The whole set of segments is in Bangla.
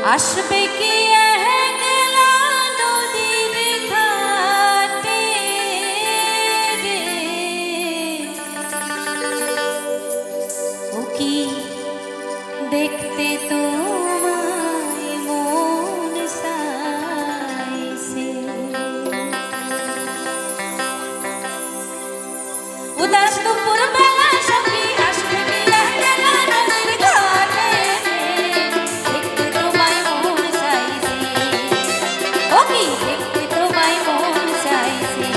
আসবে কি একলা নদীর ঘাটে রে, ও কি দেখতে তোমায় মন চাইছে, উদাস দুপুর বেলা সখী আসবে কি একলা নদীর ঘাটে রে, দেখতে তোমায় মন চাইছে, ও কি দেখতে তোমায় মন চাইছে,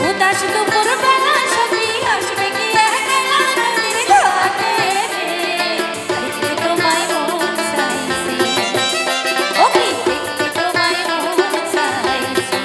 উদাস দুপুর বেলা সখী আসবে কি একলা নদীর ঘাটে রে, দেখতে তোমায় মন চাইছে, ও কি দেখতে তোমায় মন চাইছে।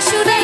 সুরে